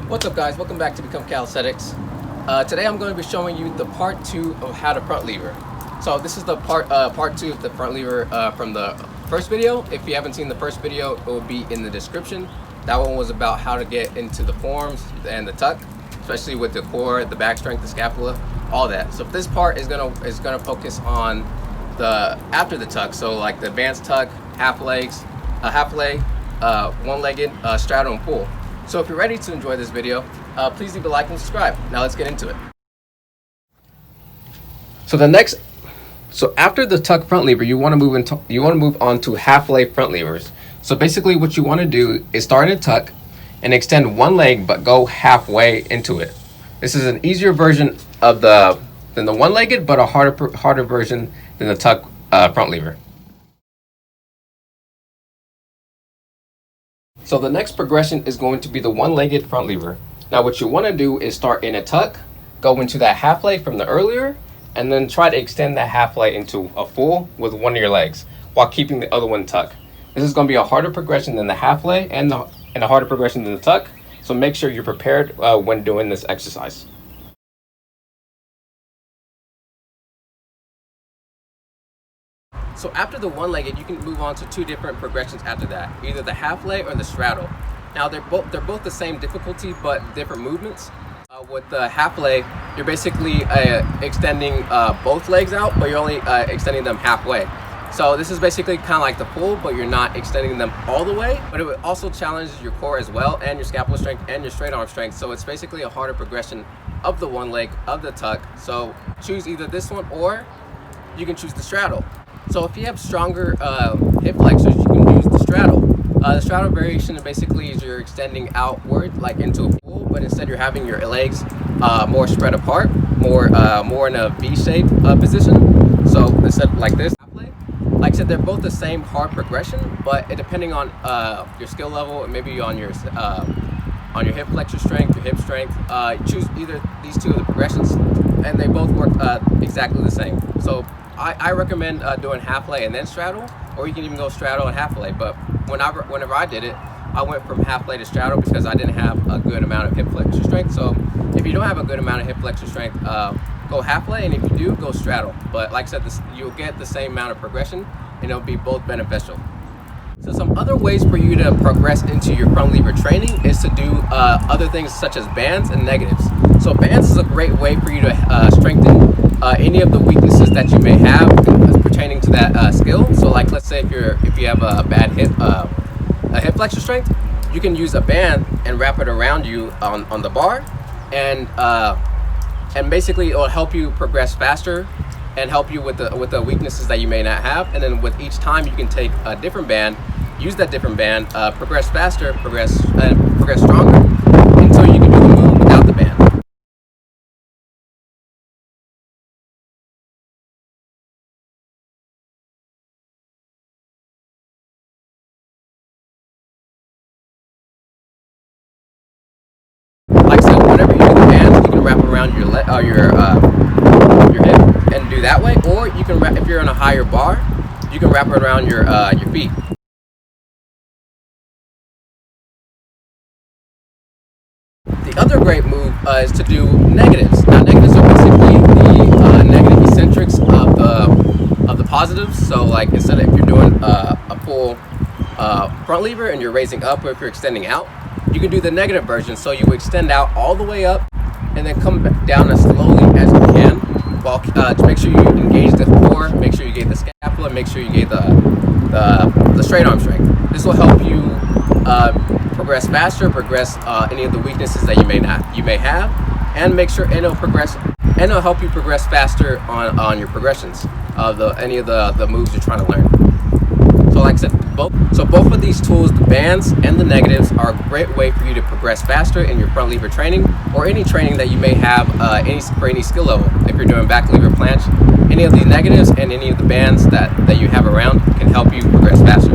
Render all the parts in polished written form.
What's up, guys? Welcome back to Become Calisthenics. Today I'm going to be showing you the part 2 of how to front lever. So this is the part 2 of the front lever from the first video. If you haven't seen the first video, it will be in the description. That one was about how to get into the forms and the tuck, especially with the core, the back strength, the scapula, all that. So this part is gonna focus on the after the tuck. So like the advanced tuck, half leg, one-legged, straddle and pull. So if you're ready to enjoy this video, please leave a like and subscribe. Now let's get into it. So after the tuck front lever, you want to move on to half leg front levers. So basically, what you want to do is start in a tuck and extend one leg, but go halfway into it. This is an easier version of than the one-legged, but a harder version than the tuck front lever. So the next progression is going to be the one-legged front lever. Now what you want to do is start in a tuck, go into that half leg from the earlier, and then try to extend that half leg into a full with one of your legs while keeping the other one tucked. This is going to be a harder progression than the half leg and a harder progression than the tuck. So make sure you're prepared when doing this exercise. So after the one-legged, you can move on to two different progressions after that, either the half leg or the straddle. Now they're both the same difficulty, but different movements. With the half leg, you're basically extending both legs out, but you're only extending them halfway. So this is basically kind of like the pull, but you're not extending them all the way. But it also challenges your core as well, and your scapular strength and your straight arm strength. So it's basically a harder progression of the one leg of the tuck. So choose either this one, or you can choose the straddle. So if you have stronger hip flexors, you can use the straddle. The straddle variation basically is you're extending outward like into a pull, but instead you're having your legs more spread apart, more in a V-shape position. So instead like this, like I said, they're both the same hard progression, but depending on your skill level and maybe on your hip flexor strength, your hip strength, choose either these two of the progressions, and they both work exactly the same. So I recommend doing half leg and then straddle, or you can even go straddle and half leg. But whenever I did it, I went from half leg to straddle because I didn't have a good amount of hip flexor strength. So if you don't have a good amount of hip flexor strength, go half leg, and if you do, go straddle. But like I said, you'll get the same amount of progression, and it'll be both beneficial. So some other ways for you to progress into your front lever training is to do other things such as bands and negatives. So bands is a great way for you to strengthen any of the weaknesses that you may have pertaining to that skill. So like, let's say if you have a bad hip flexor strength, you can use a band and wrap it around you on the bar, and basically it will help you progress faster and help you with the weaknesses that you may not have. And then with each time, you can take a different band, use that different band, progress faster, progress stronger, until you can do the move without the band. Like I said, whenever you do the band, you can wrap around your hip and do that way, or you can wrap, if you're on a higher bar, you can wrap it around your feet. The other great move is to do negatives. Now negatives are basically the negative eccentrics of the positives. So like, instead of if you're doing a full front lever and you're raising up, or if you're extending out, you can do the negative version. So you extend out all the way up and then come down as slowly as you can, while to make sure you engage the core, make sure you get the scapula, make sure you get the straight arm strength. This will help you progress faster, progress any of the weaknesses that you may have, and make sure it'll help you progress faster on your progressions of any of the moves you're trying to learn. So like I said, both of these tools, the bands and the negatives, are a great way for you to progress faster in your front lever training, or any training that you may have for any skill level. If you're doing back lever planche, any of the negatives and any of the bands that you have around can help you progress faster.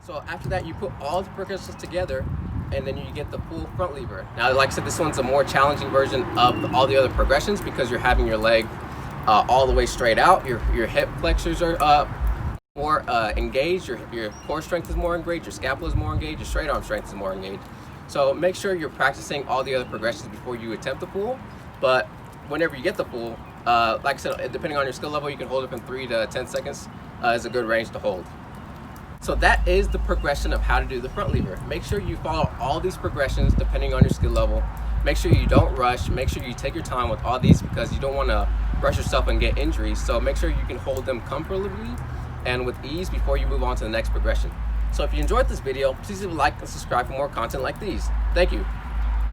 So after that, you put all the progressions together, and then you get the full front lever. Now, like I said, this one's a more challenging version of all the other progressions because you're having your leg all the way straight out. Your hip flexors are more engaged. Your core strength is more engaged. Your scapula is more engaged. Your straight arm strength is more engaged. So make sure you're practicing all the other progressions before you attempt the pull. But whenever you get the pull, like I said, depending on your skill level, you can hold it from 3 to 10 seconds is a good range to hold. So that is the progression of how to do the front lever. Make sure you follow all these progressions depending on your skill level. Make sure you don't rush. Make sure you take your time with all these because you don't want to rush yourself and get injuries. So make sure you can hold them comfortably and with ease before you move on to the next progression. So if you enjoyed this video, please leave a like and subscribe for more content like these. Thank you.